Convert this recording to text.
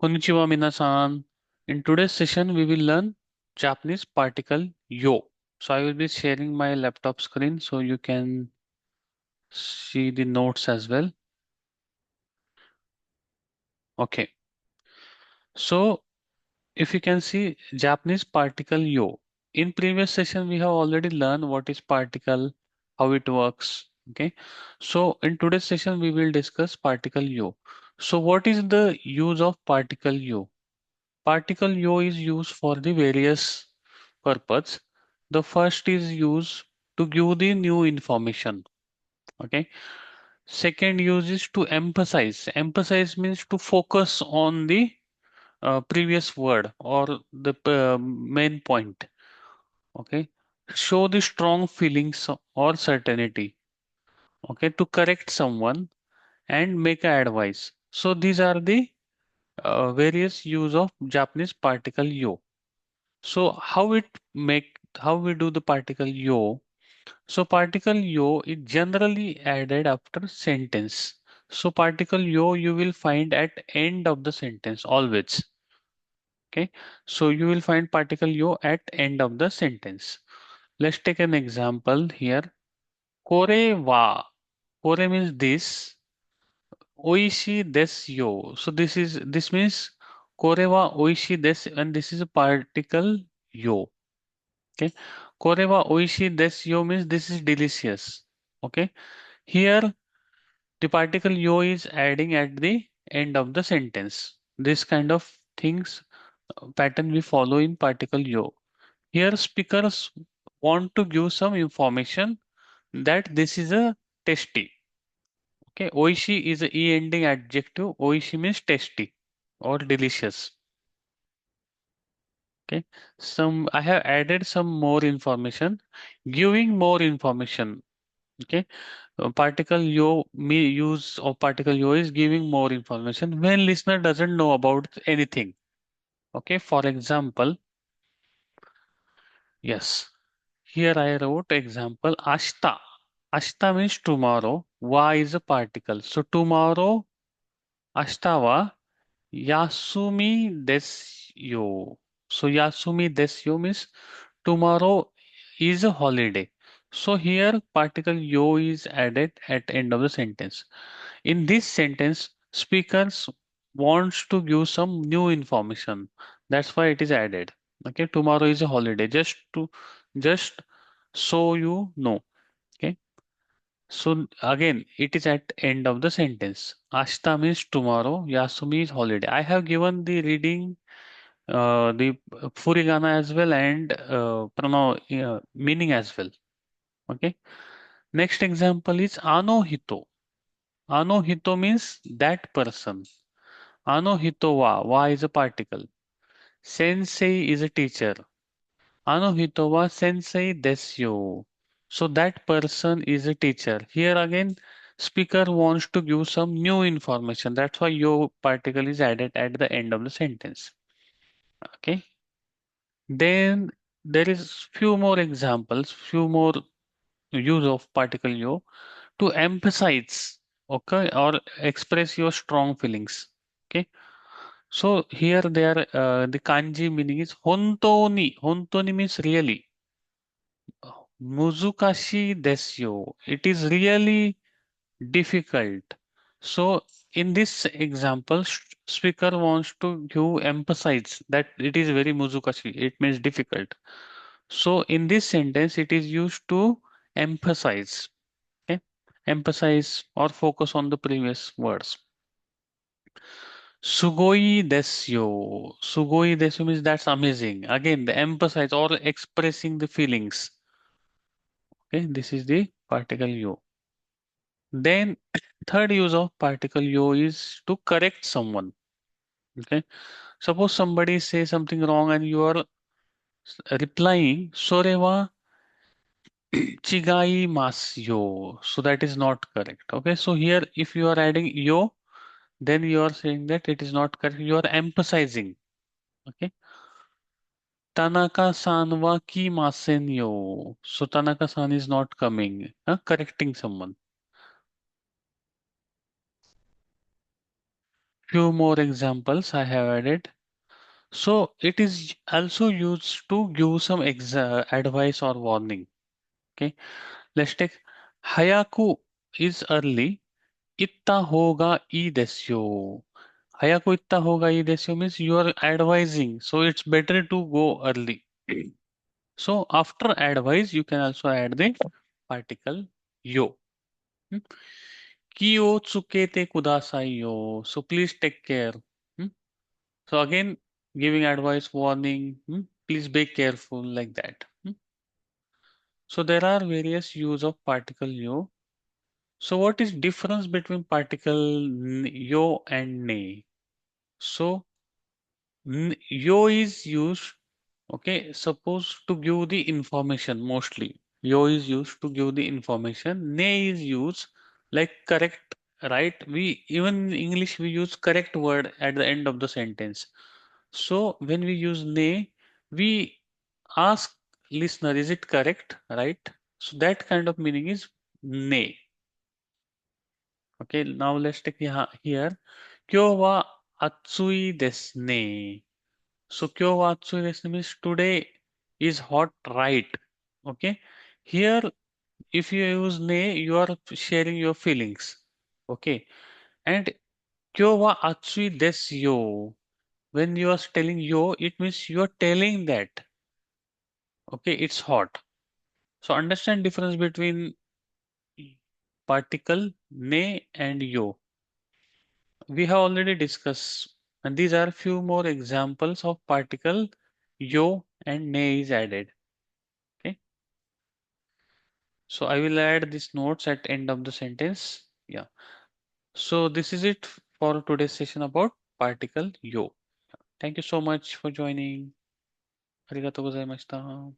Konnichiwa minasan. In today's session, we will learn Japanese particle yo. So I will be sharing my laptop screen so you can see the notes as well. Okay. So if you can see Japanese particle yo. In previous session, we have already learned what is particle, how it works. Okay. So in today's session, we will discuss particle yo. So what is the use of particle yo? Particle yo is used for the various purpose. The first is used to give the new information. Okay. Second use is to emphasize. Emphasize means to focus on the previous word or the main point. Okay. Show the strong feelings or certainty. Okay. To correct someone and make a advice. So these are the various use of Japanese particle yo. So how we do the particle yo? So particle yo is generally added after sentence. So particle yo you will find at end of the sentence always. Okay. So you will find particle yo at end of the sentence. Let's take an example here. Kore wa. Kore means this. Oishi desu yo. So this means kore wa oishi desu and this is a particle yo. Okay. Kore wa oishi desu yo means this is delicious. Okay. Here the particle yo is adding at the end of the sentence. This kind of things pattern we follow in particle yo. Here speakers want to give some information that this is a tasty. Okay. Oishi is a e ending adjective. Oishi means tasty or delicious. Okay. I have added some more information, giving more information. Okay. Particle yo me use of particle yo is giving more information when listener doesn't know about anything. Okay. For example, yes. Here I wrote example ashta. Ashta means tomorrow. Wa is a particle. So tomorrow ashta wa yasumi desu yo. So yasumi desu yo means tomorrow is a holiday. So here particle yo is added at end of the sentence. In this sentence, speakers wants to give some new information. That's why it is added. Okay, tomorrow is a holiday. Just so you know. Okay. So again, it is at end of the sentence. Ashta means tomorrow. Yasumi is holiday. I have given the reading, the furigana as well and meaning as well. Okay. Next example is anohito. Anohito means that person. Anohito wa is a particle. Sensei is a teacher. Anohito wa sensei desu. So that person is a teacher. Here again, speaker wants to give some new information. That's why yo particle is added at the end of the sentence. Okay. Then there is few more examples, few more use of particle yo to emphasize, okay, or express your strong feelings. Okay. So here there the kanji meaning is hontoni. Hontoni means really. Muzukashi desyo. It is really difficult. So in this example, speaker wants to give emphasize that it is very muzukashi. It means difficult. So in this sentence, it is used to emphasize. Okay, emphasize or focus on the previous words. Sugoi desyo. Sugoi desyo means that's amazing. Again, the emphasize or expressing the feelings. Okay, this is the particle yo. Then third use of particle yo is to correct someone. Okay, suppose somebody say something wrong and you are replying "sore wa chigai masu yo." So that is not correct. Okay, so here if you are adding yo, then you are saying that it is not correct. You are emphasizing. Okay. Tanaka-san wa kimasen yo. So Tanaka-san is not coming. Correcting someone. Few more examples I have added. So it is also used to give some advice or warning. Okay, let's take Hayaku is early. Itta hoga ii desyo. Hayaku itta hoga ii desyo means you are advising, so it's better to go early. So after advice, you can also add the particle yo. Hmm? Ki o tsukete kudasai yo. So please take care. Hmm? So again, giving advice, warning. Please be careful like that. So there are various use of particle yo. So what is difference between particle yo and ne? So yo is used, okay, suppose to give the information mostly. Yo is used to give the information. Ne is used like correct, right? We even in English we use correct word at the end of the sentence. So when we use ne, we ask listener, is it correct, right? So that kind of meaning is ne. Okay, now let's take here. Kyo wa atsui desu ne. So kyo wa atsui desu means today is hot, right? Okay. Here, if you use ne, you are sharing your feelings. Okay. And kyo wa atsui desu yo. When you are telling yo, it means you are telling that. Okay, it's hot. So understand difference between particle ne and yo. We have already discussed, and these are few more examples of particle yo and ne is added. Okay. So I will add these notes at end of the sentence. Yeah. So this is it for today's session about particle yo. Thank you so much for joining. Arigatou gozaimashita.